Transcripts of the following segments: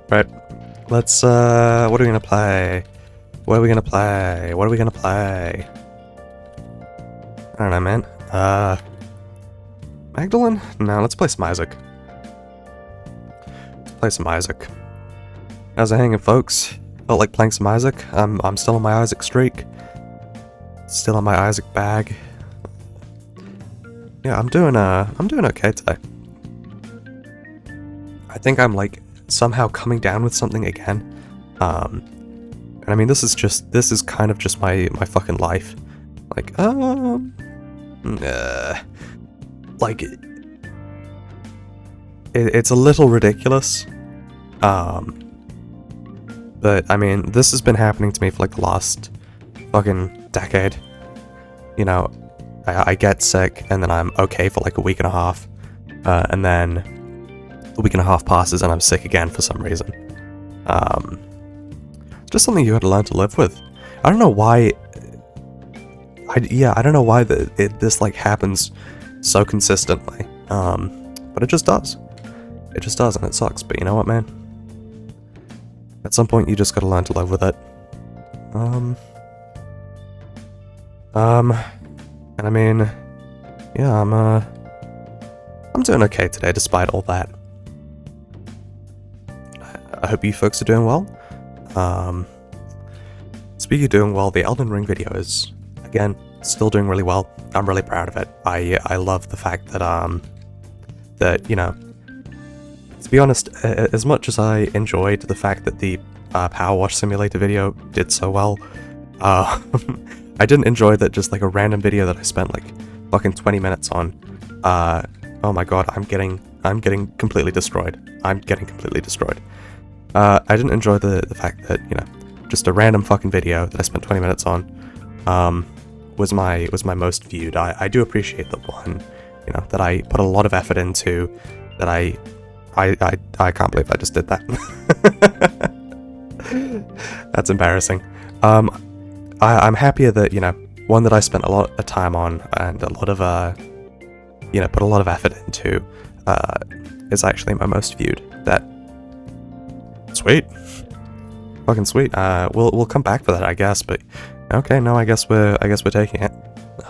Right. Let's, what are we gonna play? What are we gonna play? What are we gonna play? I don't know, man. Magdalene? No, let's play some Isaac. Let's play some Isaac. How's it hanging, folks? Felt like playing some Isaac. I'm still on my Isaac streak. Still on my Isaac bag. Yeah, I'm doing okay today. I think I'm like somehow coming down with something again. And I mean, this is kind of just my fucking life. Like, like it's a little ridiculous. But I mean, this has been happening to me for like the last fucking decade. You know, I get sick and then I'm okay for like a week and a half, and then a week and a half passes and I'm sick again for some reason. It's just something you gotta learn to live with. I don't know why. I don't know why this like happens so consistently. But it just does. It just does, and it sucks. But you know what, man? At some point, you just gotta learn to live with it. And I mean, yeah, I'm doing okay today, despite all that. I hope you folks are doing well. Speaking of doing well, the Elden Ring video is, again, still doing really well. I'm really proud of it. I love the fact that, that, you know, to be honest, as much as I enjoyed the fact that the Power Wash Simulator video did so well, I didn't enjoy that just like a random video that I spent like fucking 20 minutes on. Oh my god, I'm getting completely destroyed. I'm getting completely destroyed. I didn't enjoy the fact that, you know, just a random fucking video that I spent 20 minutes on, was my most viewed. I do appreciate the one, you know, that I put a lot of effort into, that I can't believe I just did that. That's embarrassing. I'm happier that, you know, one that I spent a lot of time on and a lot of, you know, put a lot of effort into, is actually my most viewed. That sweet, fucking sweet. We'll come back for that, I guess. But okay, no, I guess we're taking it.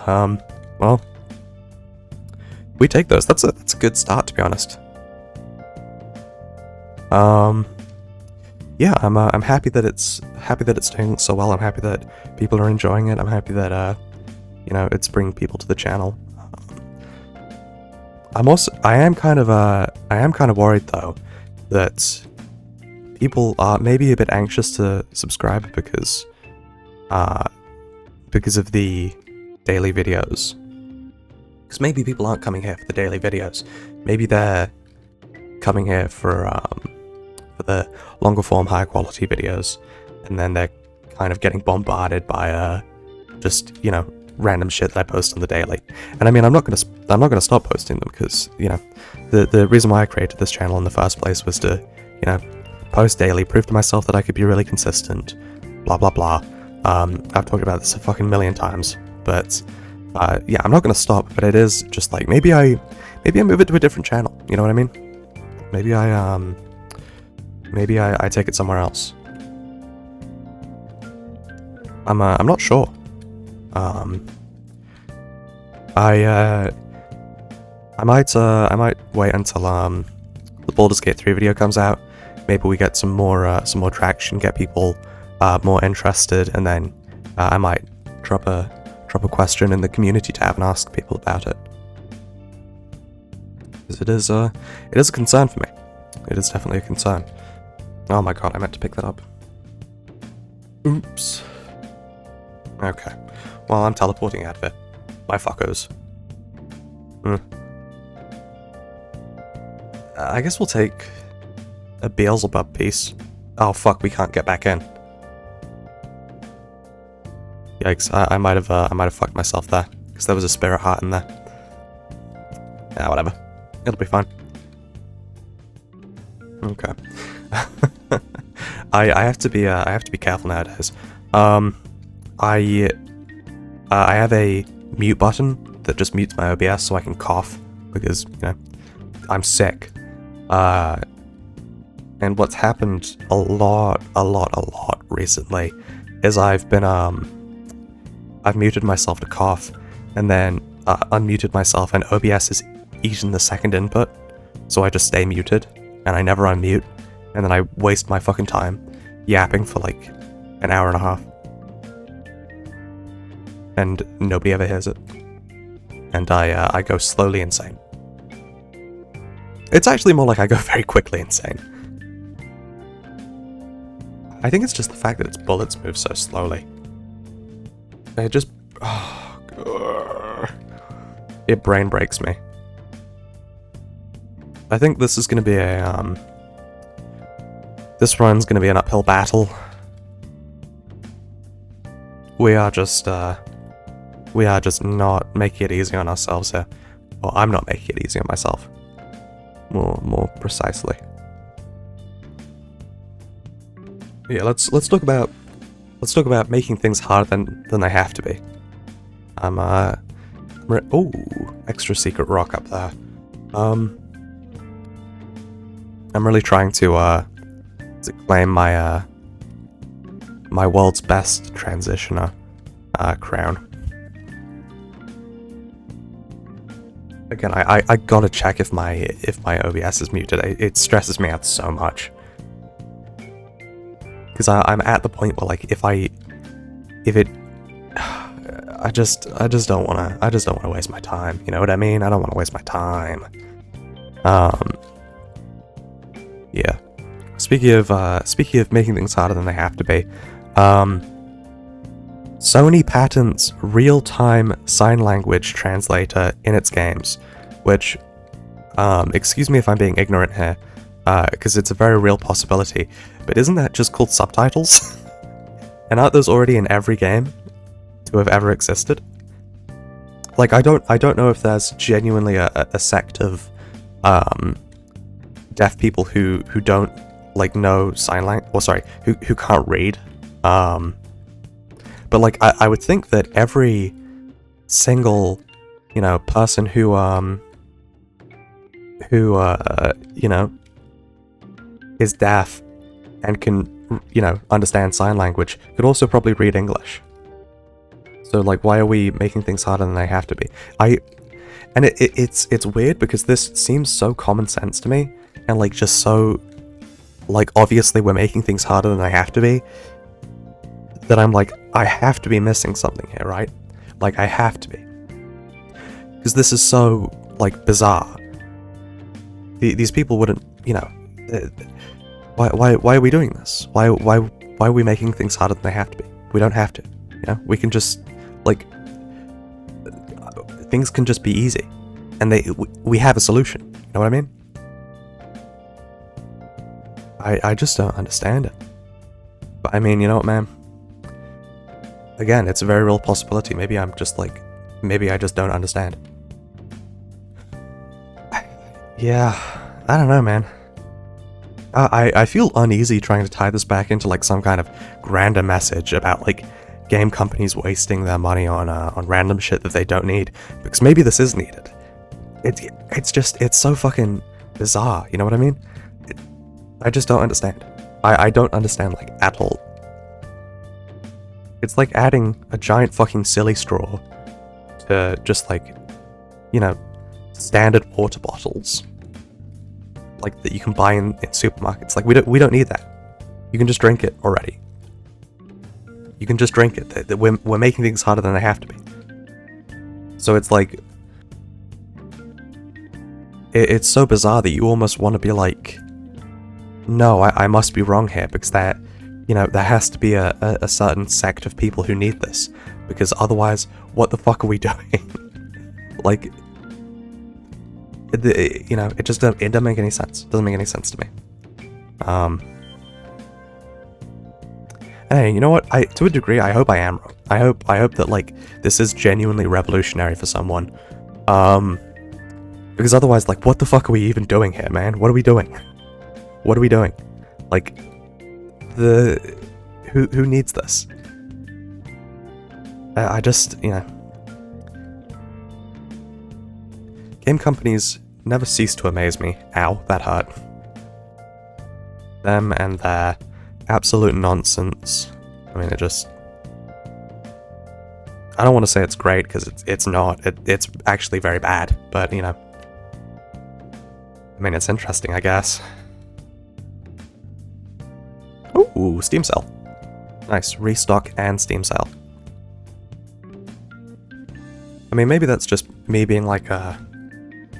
Well, we take those. That's a good start, to be honest. Yeah, I'm happy that it's doing so well. I'm happy that people are enjoying it. I'm happy that you know, it's bringing people to the channel. I am kind of worried though that people are maybe a bit anxious to subscribe because of the daily videos. Because maybe people aren't coming here for the daily videos. Maybe they're coming here for the longer form, higher quality videos, and then they're kind of getting bombarded by just, you know, random shit that I post on the daily. And I mean, I'm not gonna stop posting them because, you know, the reason why I created this channel in the first place was to, you know, post daily, prove to myself that I could be really consistent, blah blah blah. I've talked about this a fucking million times, but yeah, I'm not gonna stop. But it is just like maybe I move it to a different channel. You know what I mean? Maybe I take it somewhere else. I'm not sure. I might wait until the Baldur's Gate 3 video comes out. Maybe we get some more traction, get people more interested, and then I might drop a question in the community tab and ask people about it. Because it is a concern for me. It is definitely a concern. Oh my god, I meant to pick that up. Oops. Okay. Well, I'm teleporting out of it. My fuckos. I guess we'll take a Beelzebub piece. Oh fuck, we can't get back in. Yikes, I might have fucked myself there, because there was a spirit heart in there. Yeah, whatever. It'll be fine. Okay. I have to be careful nowadays. I have a mute button that just mutes my OBS so I can cough because, you know, I'm sick. And what's happened a lot recently is I've muted myself to cough, and then unmuted myself, and OBS has eaten the second input, so I just stay muted, and I never unmute, and then I waste my fucking time yapping for like an hour and a half. And nobody ever hears it. And I go slowly insane. It's actually more like I go very quickly insane. I think it's just the fact that its bullets move so slowly. It just... it brain breaks me. I think this is gonna be a, this run's gonna be an uphill battle. We are just not making it easy on ourselves here. Well, I'm not making it easy on myself. More precisely. Yeah, let's talk about making things harder than they have to be. Oh, extra secret rock up there. I'm really trying to claim my my world's best transitioner crown. Again, I gotta check if my OBS is muted. It stresses me out so much. Because I'm at the point where, like, I just don't wanna waste my time. You know what I mean? I don't wanna waste my time. Yeah. Speaking of making things harder than they have to be, Sony patents real-time sign language translator in its games, which, excuse me if I'm being ignorant here, because it's a very real possibility, but isn't that just called subtitles? And aren't those already in every game to have ever existed? Like, I don't know if there's genuinely a sect of deaf people who don't like know sign language, or sorry, who can't read. But like I would think that every single, you know, person who you know, is deaf and can, you know, understand sign language could also probably read English. So like, why are we making things harder than they have to be? It's weird because this seems so common sense to me, and like just so, like, obviously we're making things harder than they have to be, that I'm like, I have to be missing something here, right? Like, I have to be. Because this is so, like, bizarre. These people wouldn't, you know, why are we doing this? Why are we making things harder than they have to be? We don't have to, you know? We can just, like, things can just be easy. And we have a solution, you know what I mean? I just don't understand it. But I mean, you know what, man? Again, it's a very real possibility. Maybe I'm just like, maybe I just don't understand. Yeah, I don't know, man. I feel uneasy trying to tie this back into like some kind of grander message about like game companies wasting their money on random shit that they don't need, because maybe this is needed. It's so fucking bizarre, you know what I mean? I just don't understand. I don't understand, like, at all. It's like adding a giant fucking silly straw to just, like, you know, standard water bottles, like, that you can buy in supermarkets. Like, we don't need that. You can just drink it already. You can just drink it. We're making things harder than they have to be. So it's like, it's so bizarre that you almost want to be like, no, I must be wrong here, because that, you know, there has to be a certain sect of people who need this, because otherwise, what the fuck are we doing? Like, you know, it doesn't make any sense. It doesn't make any sense to me. Hey, you know what? To a degree, I hope I am wrong. I hope that, like, this is genuinely revolutionary for someone. Because otherwise, like, what the fuck are we even doing here, man? What are we doing? What are we doing? Like, who needs this? I just, you know, game companies never cease to amaze me. Ow, that hurt. Them and their absolute nonsense. I mean, it just... I don't want to say it's great, because it's not. It's actually very bad, but, you know. I mean, it's interesting, I guess. Ooh, Steam sale. Nice, restock and Steam sale. I mean, maybe that's just me being like,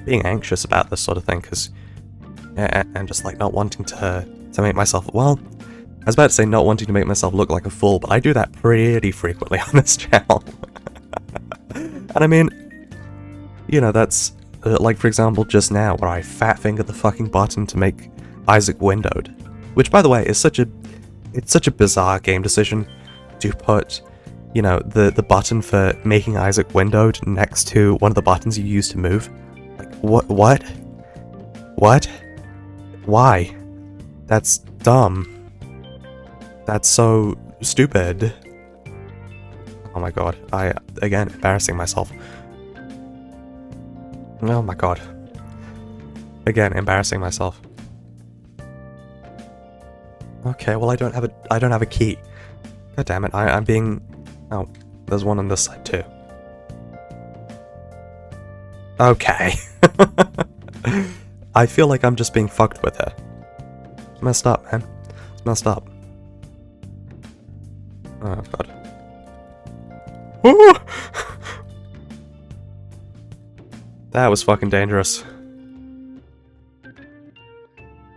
being anxious about this sort of thing, because... And just, like, not wanting to make myself... Well, I was about to say not wanting to make myself look like a fool, but I do that pretty frequently on this channel. And I mean, you know, that's, like, for example, just now, where I fat-fingered the fucking button to make Isaac windowed. Which, by the way, is such a bizarre game decision to put, you know, the button for making Isaac windowed next to one of the buttons you use to move. Like, what? Why? That's dumb. That's so stupid. Oh my god. Again, embarrassing myself. Oh my god. Again, embarrassing myself. Okay, well I don't have a key. God damn it, I'm being... Oh, there's one on this side too. Okay. I feel like I'm just being fucked with her. It's messed up, man. It's messed up. Oh god. Woo! That was fucking dangerous.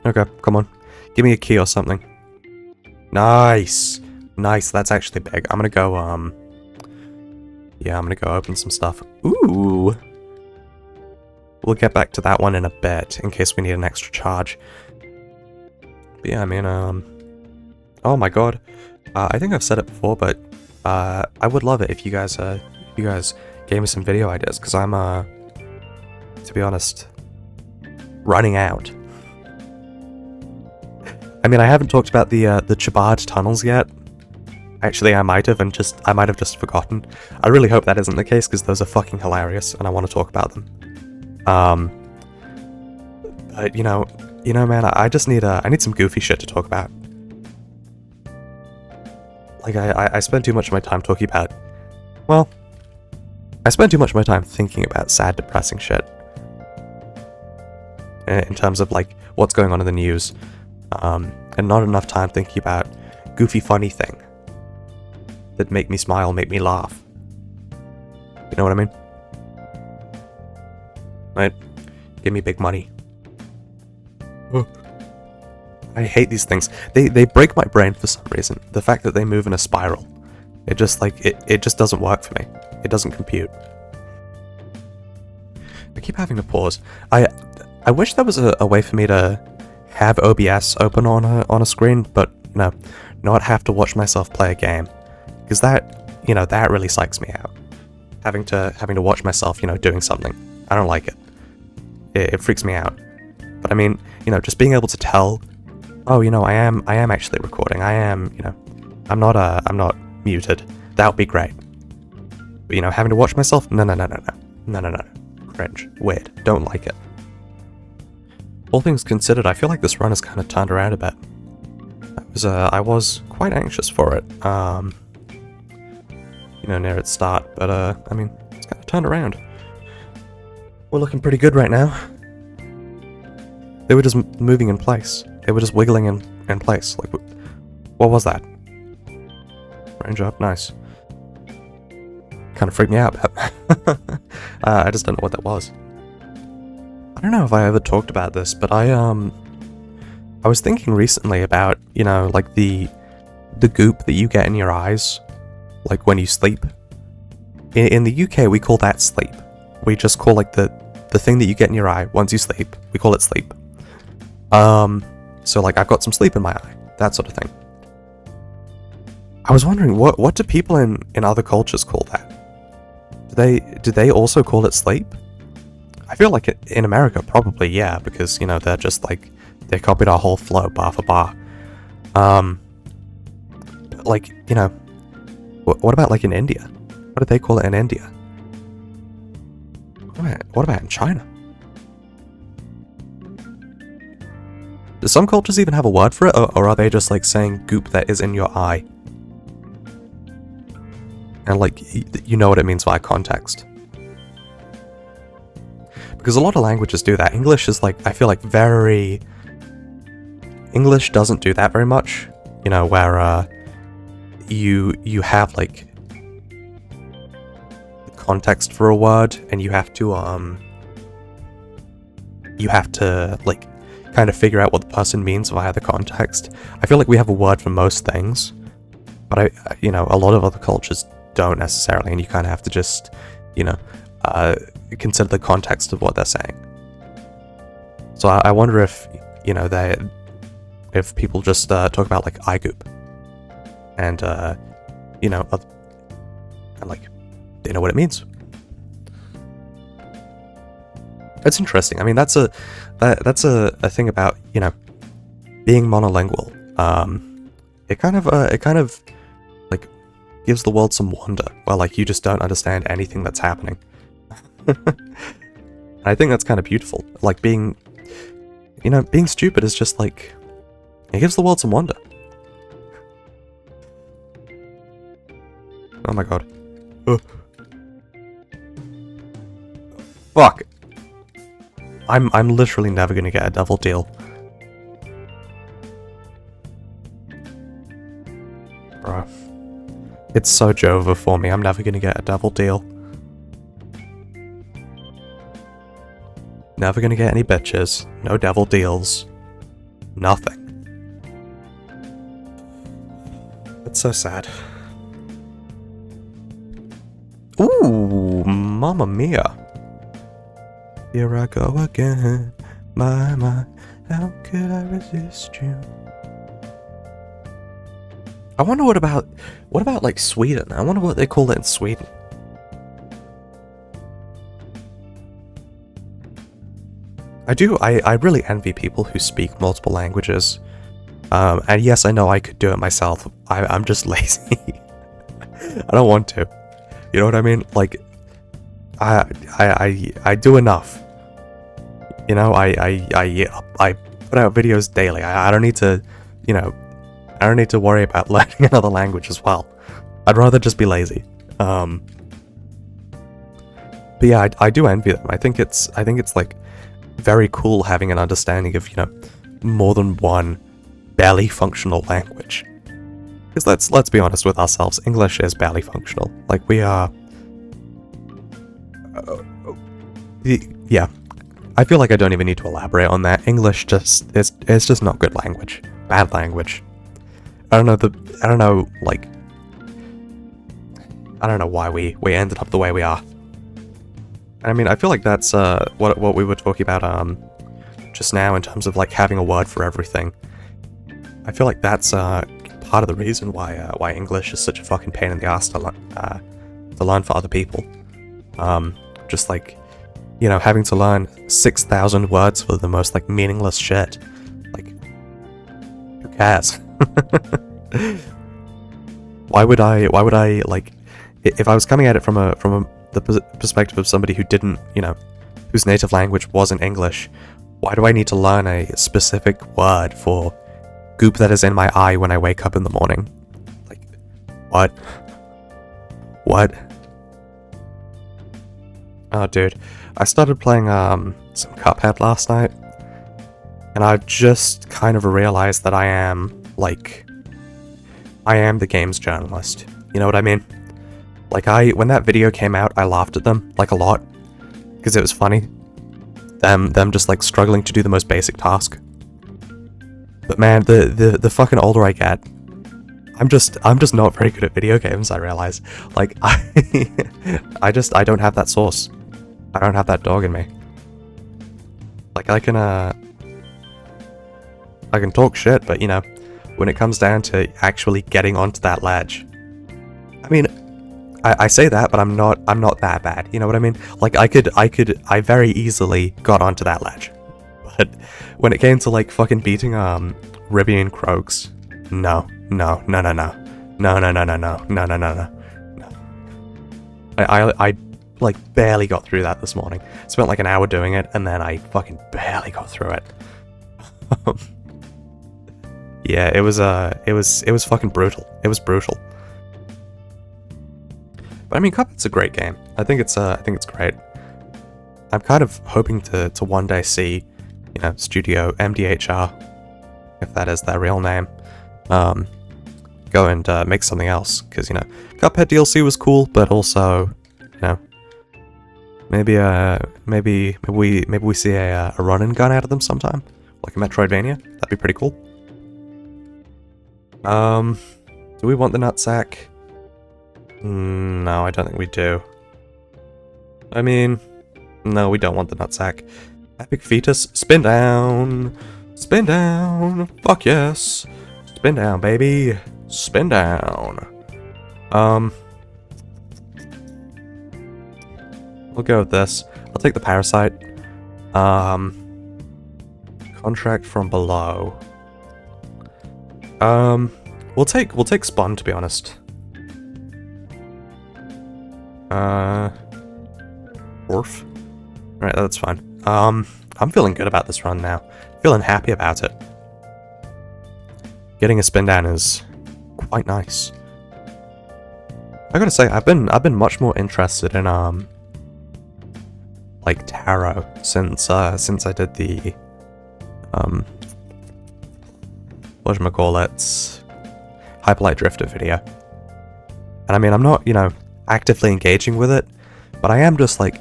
Okay, come on. Give me a key or something. Nice! Nice, that's actually big. I'm gonna go, yeah, I'm gonna go open some stuff. Ooh! We'll get back to that one in a bit, in case we need an extra charge. But yeah, I mean, oh my god. I think I've said it before, but, I would love it if you guys gave me some video ideas, because I'm, to be honest, running out. I mean, I haven't talked about the Chabad tunnels yet. Actually, I might have just forgotten. I really hope that isn't the case, because those are fucking hilarious, and I want to talk about them. But you know, man, I just need I need some goofy shit to talk about. Like, I spend too much of my time talking about... Well, I spend too much of my time thinking about sad, depressing shit. In terms of, like, what's going on in the news. And not enough time thinking about goofy, funny thing that make me smile, make me laugh. You know what I mean? Right? Give me big money. Oh. I hate these things. They break my brain for some reason. The fact that they move in a spiral. It just, like, it just doesn't work for me. It doesn't compute. I keep having to pause. I wish there was a way for me to have OBS open on a screen, but, you know, not have to watch myself play a game. Because that, you know, that really psychs me out. Having to watch myself, you know, doing something. I don't like it. It freaks me out. But I mean, you know, just being able to tell, oh, you know, I am actually recording. I am, you know, I'm not muted. That would be great. But, you know, having to watch myself? No. Cringe. Weird. Don't like it. All things considered, I feel like this run has kind of turned around a bit. I was quite anxious for it, you know, near its start, but, I mean, it's kind of turned around. We're looking pretty good right now. They were just moving in place. They were just wiggling in place. Like, what was that? Range up, nice. Kind of freaked me out. I just don't know what that was. I don't know if I ever talked about this, but I was thinking recently about, you know, like the goop that you get in your eyes, like when you sleep. In the UK, we call that sleep. We just call, like, the thing that you get in your eye once you sleep. We call it sleep. So, like, I've got some sleep in my eye, that sort of thing. I was wondering, what do people in other cultures call that? Do they also call it sleep? I feel like in America, probably, yeah, because, you know, they're just, like, they copied our whole flow, bar for bar. Like, you know, what about, like, in India? What do they call it in India? What about in China? Do some cultures even have a word for it, or are they just like saying goop that is in your eye? And like, you know what it means via context. Because a lot of languages do that. English is like, I feel like English doesn't do that very much. You know, where you have like the context for a word, and you have to like kind of figure out what the person means via the context. I feel like we have a word for most things, but you know, a lot of other cultures don't necessarily, and you kind of have to just, you know, consider the context of what they're saying. So I wonder if, you know, if people just talk about like iGoop, and you know, and like they know what it means. It's interesting. I mean, that's a thing about, you know, being monolingual. It kind of like gives the world some wonder. Well, like you just don't understand anything that's happening. I think that's kind of beautiful. Like being stupid is just like, it gives the world some wonder. Oh my god. Fuck. I'm literally never gonna get a devil deal. Bro. It's so Jova for me, I'm never gonna get a devil deal. Never gonna get any bitches, no devil deals, nothing. It's so sad. Ooh, mamma mia. Here I go again, my, how could I resist you? I wonder what about like Sweden? I wonder what they call it in Sweden. I really envy people who speak multiple languages. And yes, I know I could do it myself. I'm just lazy. I don't want to. You know what I mean? Like, I do enough. You know, I put out videos daily. I don't need to, you know, I don't need to worry about learning another language as well. I'd rather just be lazy. But yeah, I do envy them. I think it's like very cool having an understanding of, you know, more than one barely functional language. Because let's be honest with ourselves, English is barely functional. Like we are. Yeah, I feel like I don't even need to elaborate on that. English just it's just not good language, bad language. I don't know why we ended up the way we are. I mean, I feel like that's what we were talking about just now in terms of like having a word for everything. I feel like that's part of the reason why English is such a fucking pain in the ass to learn for other people. Just like, you know, having to learn 6,000 words for the most like meaningless shit. Like, who cares? Why would I like, if I was coming at it from the perspective of somebody who didn't, you know, whose native language wasn't English, why do I need to learn a specific word for goop that is in my eye when I wake up in the morning? Like, what? What? Oh, dude. I started playing some Cuphead last night, and I just kind of realized that I am the games journalist. You know what I mean? Like, when that video came out, I laughed at them, like, a lot, because it was funny. Them just, like, struggling to do the most basic task. But man, the fucking older I get, I'm just not very good at video games, I realize. Like, I don't have that sauce. I don't have that dog in me. Like, I can talk shit, but, you know, when it comes down to actually getting onto that ledge, I mean, I say that, but I'm not that bad. You know what I mean? Like, I very easily got onto that ledge. But when it came to, like, fucking beating, Ribby and Croaks, no. I like, barely got through that this morning. Spent, like, an hour doing it, and then I fucking barely got through it. Yeah, it was fucking brutal. It was brutal. But I mean, Cuphead's a great game. I think it's great. I'm kind of hoping to one day see, you know, Studio MDHR, if that is their real name, go and make something else. Because, you know, Cuphead DLC was cool, but also, you know, maybe we see a run and gun out of them sometime, like a Metroidvania. That'd be pretty cool. Do we want the nutsack? No, I don't think we do. I mean, no, we don't want the nutsack. Epic Fetus, spin down! Spin down! Fuck yes! Spin down, baby! Spin down! We'll go with this. I'll take the Parasite. Contract from below. We'll take Spawn, to be honest. Orf. Right, that's fine. I'm feeling good about this run now. Feeling happy about it. Getting a spin down is quite nice. I gotta say, I've been much more interested in like tarot since I did the whatchamacallit, Hyperlight Drifter video. And I mean, I'm not, you know, actively engaging with it, but I am just like,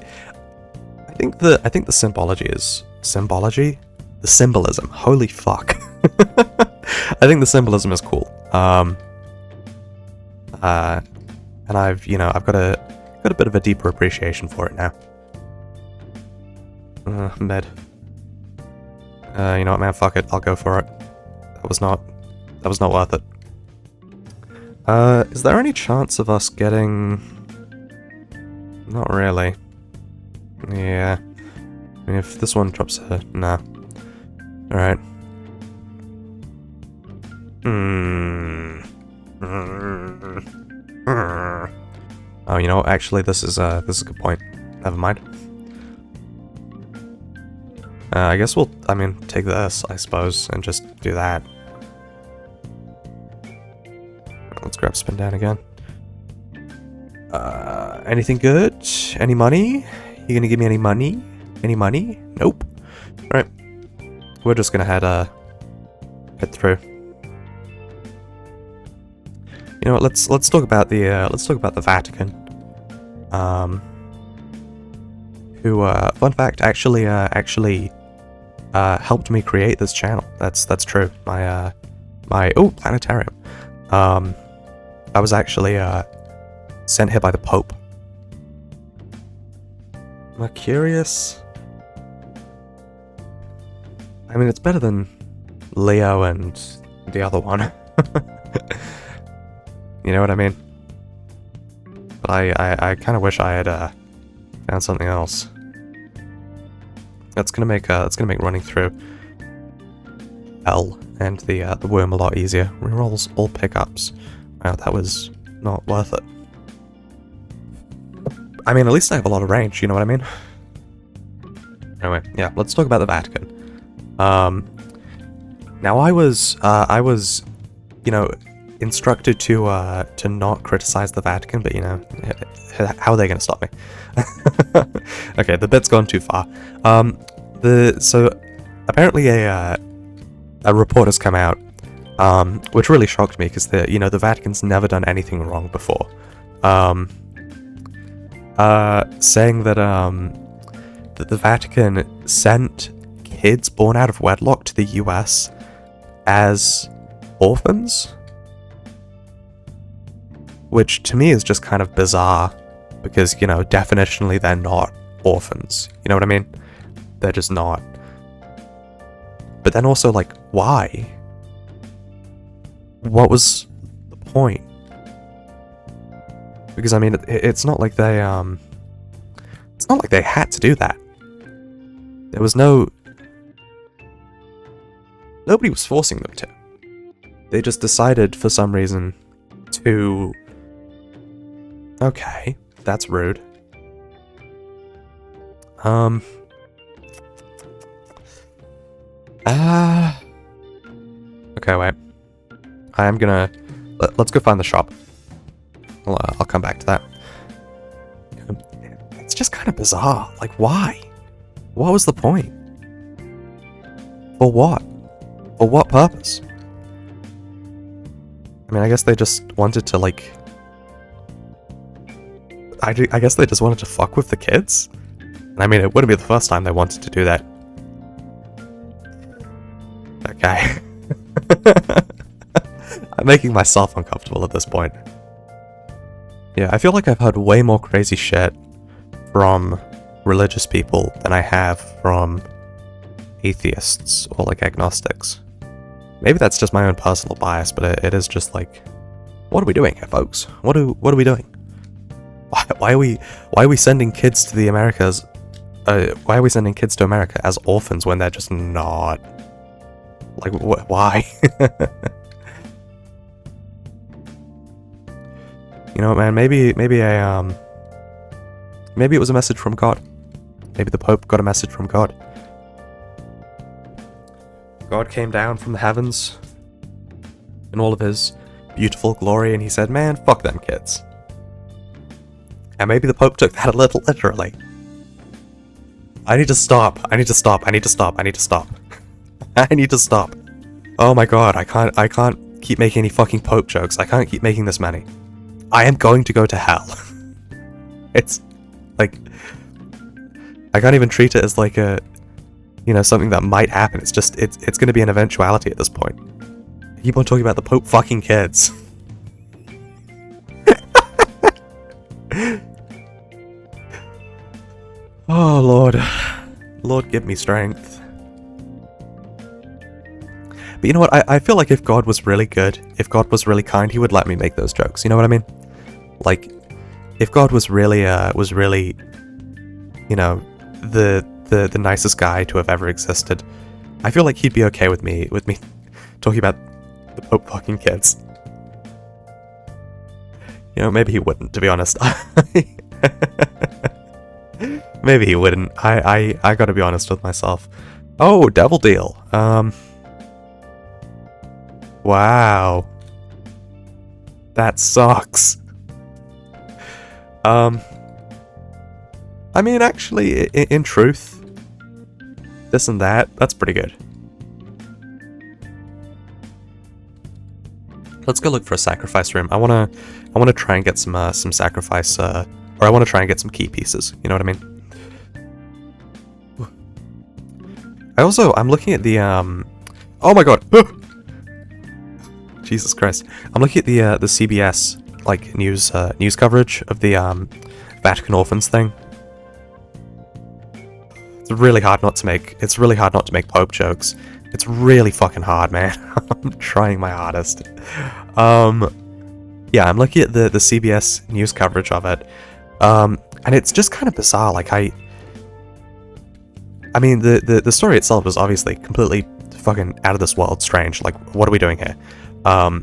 I think the symbology is the symbolism. Holy fuck. I think the symbolism is cool. And I've got a bit of a deeper appreciation for it now. Med. You know what, man? Fuck it. I'll go for it. That was not worth it. Is there any chance of us getting? Not really. Yeah. I mean, if this one drops a nah. All right. Oh, you know what? Actually, this is a good point. Never mind. I guess I mean, take this, I suppose, and just do that. Let's grab spin down again. Anything good? Any money? You gonna give me any money? Any money? Nope. Alright. We're just gonna head through. You know what, let's talk about the Vatican. Who fun fact, actually helped me create this channel. That's true. My planetarium. I was actually sent here by the Pope. Mercurius. I mean, it's better than Leo and the other one. You know what I mean? But I kind of wish I had found something else. That's gonna make running through L and the worm a lot easier. Rerolls all pickups. Wow, that was not worth it. I mean, at least I have a lot of range. You know what I mean? Anyway, yeah. Let's talk about the Vatican. Now I was you know, instructed to not criticize the Vatican, but you know, how are they gonna stop me? Okay, the bit's gone too far. So apparently a report has come out, which really shocked me because the Vatican's never done anything wrong before. Saying that that the Vatican sent kids born out of wedlock to the US as orphans, which to me is just kind of bizarre because, you know, definitionally they're not orphans. You know what I mean? They're just not. But then also, like, why? What was the point? Because I mean, it's not like they had to do that. There was nobody was forcing them to. They just decided for some reason to. Okay, that's rude. Okay, wait. I am gonna... Let's go find the shop. I'll come back to that. It's just kind of bizarre. Like, why? What was the point? For what? For what purpose? I mean, I guess they just wanted to, like... I guess they just wanted to fuck with the kids? And I mean, it wouldn't be the first time they wanted to do that. Okay. I'm making myself uncomfortable at this point. Yeah, I feel like I've heard way more crazy shit from religious people than I have from atheists or, like, agnostics. Maybe that's just my own personal bias, but it is just like, what are we doing here, folks? What are we doing? Why are we sending kids to the Americas? Why are we sending kids to America as orphans when they're just not? Like, why? You know what, man? Maybe it was a message from God. Maybe the Pope got a message from God. God came down from the heavens in all of his beautiful glory, and he said, man, fuck them kids. And maybe the Pope took that a little literally. I need to stop. I need to stop. I need to stop. I need to stop. I need to stop. Oh my god, I can't keep making any fucking Pope jokes. I can't keep making this many. I am going to go to hell. It's like, I can't even treat it as like a, you know, something that might happen. It's just, it's going to be an eventuality at this point. I keep on talking about the Pope fucking kids. Oh, Lord. Lord, give me strength. But you know what? I feel like if God was really good, if God was really kind, he would let me make those jokes. You know what I mean? Like, if God was really, you know, the nicest guy to have ever existed, I feel like he'd be okay with me talking about the Pope fucking kids. You know, maybe he wouldn't, to be honest. Maybe he wouldn't. I gotta be honest with myself. Oh, Devil Deal. Wow. That sucks. I mean, actually, in truth, this and that, that's pretty good. Let's go look for a sacrifice room. I wanna try and get some sacrifice, or I wanna try and get some key pieces. You know what I mean? I'm looking at the oh my god! Jesus Christ! I'm looking at the CBS like news coverage of the Vatican orphans thing. It's really hard not to make Pope jokes. It's really fucking hard, man. I'm trying my hardest. Yeah, I'm looking at the CBS news coverage of it, and it's just kind of bizarre. Like I mean, the story itself is obviously completely fucking out of this world strange. Like, what are we doing here? But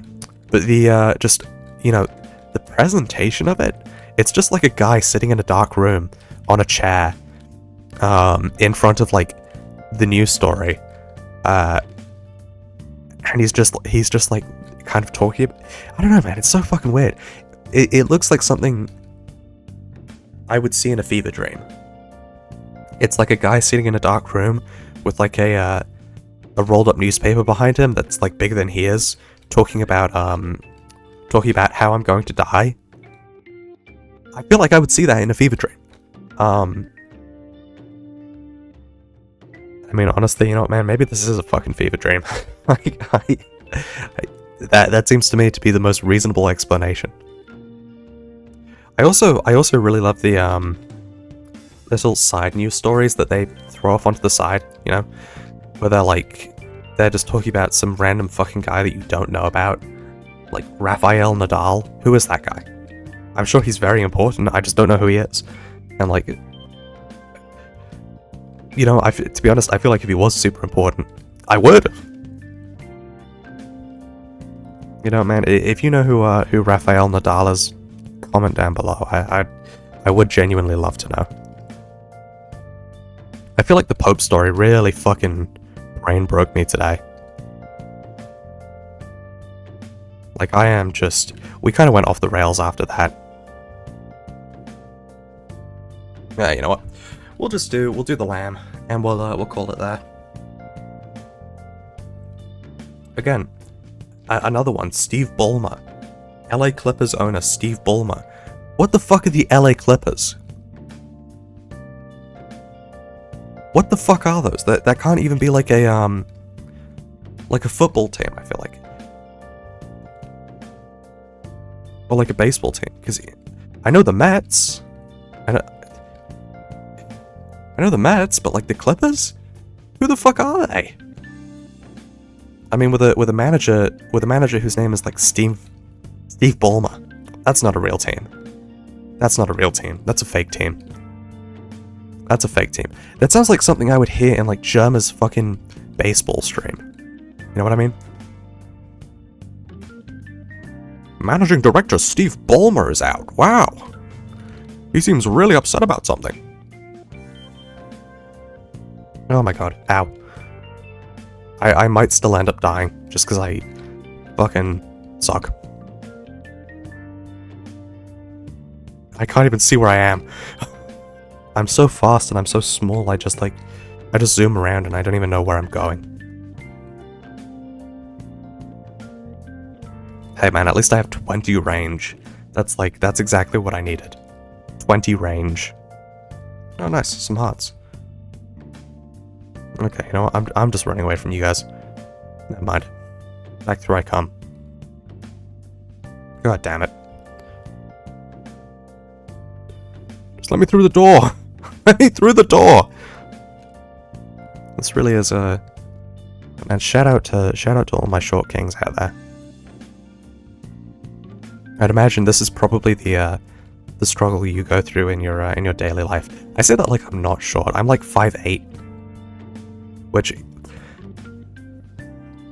the just, you know, the presentation of it, it's just like a guy sitting in a dark room on a chair, in front of like the news story, and he's just like kind of talking. I don't know, man. It's so fucking weird. It looks like something I would see in a fever dream. It's like a guy sitting in a dark room with like a rolled up newspaper behind him that's like bigger than he is, talking about how I'm going to die. I feel like I would see that in a fever dream. I mean, honestly, you know what, man? Maybe this is a fucking fever dream. Like, that seems to me to be the most reasonable explanation. I also really love the little side news stories that they throw off onto the side, you know, where they're just talking about some random fucking guy that you don't know about, like Rafael Nadal. Who is that guy? I'm sure he's very important. I just don't know who he is. And like, you know, to be honest, I feel like if he was super important, I would. You know, man, if you know who Rafael Nadal is, comment down below. I would genuinely love to know. I feel like the Pope story really fucking brain broke me today. Like, I am just... We kind of went off the rails after that. Yeah, you know what? We'll do the lamb, and we'll call it there. Again, another one, Steve Ballmer. LA Clippers owner Steve Ballmer. What the fuck are the LA Clippers? What the fuck are those? That can't even be like a football team, I feel like. Or like a baseball team, because I know the Mets. I know the Mets, but like the Clippers? Who the fuck are they? I mean, with a manager whose name is like Steve Ballmer. That's not a real team. That's not a real team. That's a fake team. That's a fake team. That sounds like something I would hear in like Germa's fucking baseball stream. You know what I mean? Managing Director Steve Ballmer is out. Wow. He seems really upset about something. Oh my god. Ow. I might still end up dying just because I fucking suck. I can't even see where I am. I'm so fast and I'm so small, I just zoom around and I don't even know where I'm going. Hey man, at least I have 20 range. That's exactly what I needed. 20 range. Oh nice, some hearts. Okay, you know what, I'm just running away from you guys. Never mind. Back through I come. God damn it. Just let me through the door! Let me through the door! This really is a... Man, shout out to all my short kings out there. I'd imagine this is probably the struggle you go through in your daily life. I say that like I'm not short. I'm like 5'8", which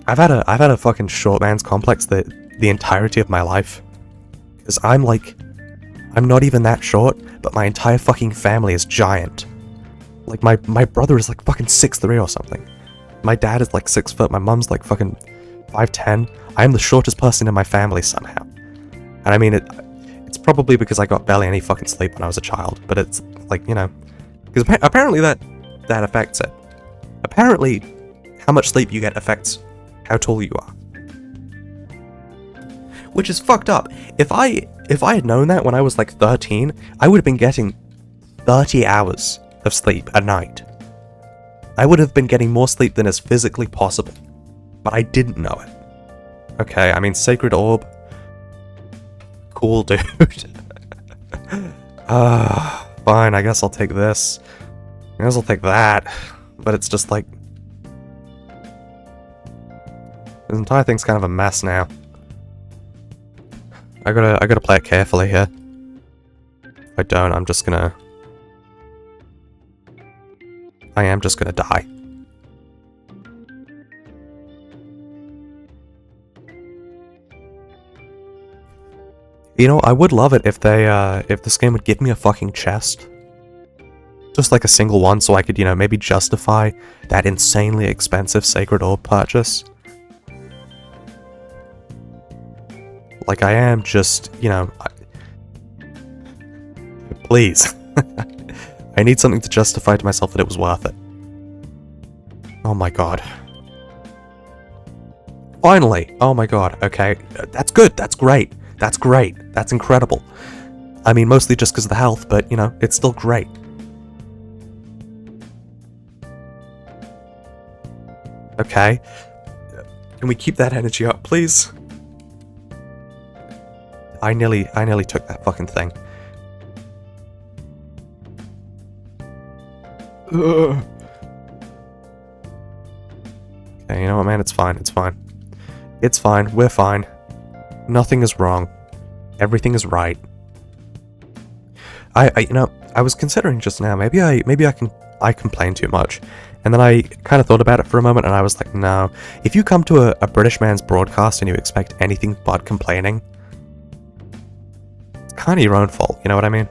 I've had a fucking short man's complex the entirety of my life, because I'm not even that short, but my entire fucking family is giant. Like my brother is like fucking 6'3" or something. My dad is like 6 foot. My mum's like fucking 5'10". I am the shortest person in my family somehow. And I mean, it's probably because I got barely any fucking sleep when I was a child, but it's like, you know, because apparently that affects it. Apparently, how much sleep you get affects how tall you are. Which is fucked up. If I had known that when I was like 13, I would have been getting 30 hours of sleep a night. I would have been getting more sleep than is physically possible. But I didn't know it. Okay, I mean, Sacred Orb. Cool, dude. Fine, I guess I'll take this. I guess I'll take that. But it's just like... This entire thing's kind of a mess now. I gotta play it carefully here. If I don't, I am just gonna die. You know, I would love it if if this game would give me a fucking chest. Just like a single one, so I could, you know, maybe justify that insanely expensive Sacred Orb purchase. Like, I am just, you know... Please. I need something to justify to myself that it was worth it. Oh my god. Finally! Oh my god, okay. That's good, that's great. That's great. That's incredible. I mean, mostly just because of the health, but, you know, it's still great. Okay. Can we keep that energy up, please? I nearly took that fucking thing. Ugh. Okay, you know what, man? It's fine. It's fine. It's fine. We're fine. Nothing is wrong. Everything is right. You know, I was considering just now, maybe I complain too much. And then I kind of thought about it for a moment and I was like, no. If you come to a British man's broadcast and you expect anything but complaining, it's kind of your own fault, you know what I mean?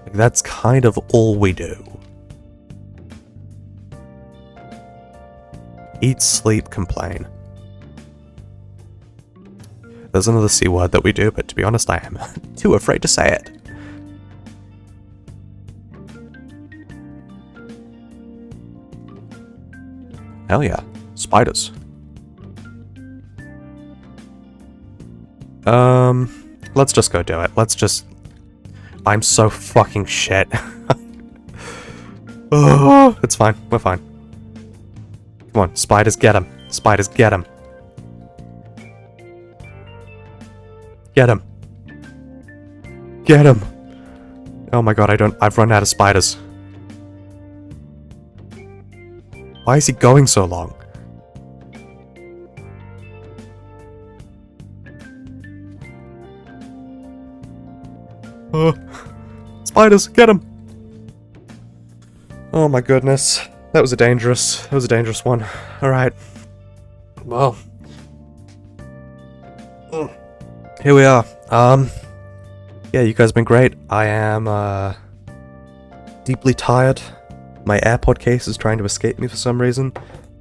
Like, that's kind of all we do. Eat, sleep, complain. there's another C word that we do, but to be honest, I am too afraid to say it. Hell yeah. Spiders. Let's just go do it. I'm so fucking shit. Oh, it's fine. We're fine. Come on, spiders, get him. Spiders, get him. Get him. Get him. Oh my god, I've run out of spiders. Why is he going so long? Spiders, get him! Oh my goodness, that was a dangerous one. Alright. Well. Here we are. Yeah, you guys have been great. I am, deeply tired. My AirPod case is trying to escape me for some reason.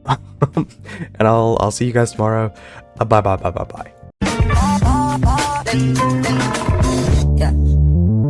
And I'll see you guys tomorrow. Bye bye bye bye bye. Yeah.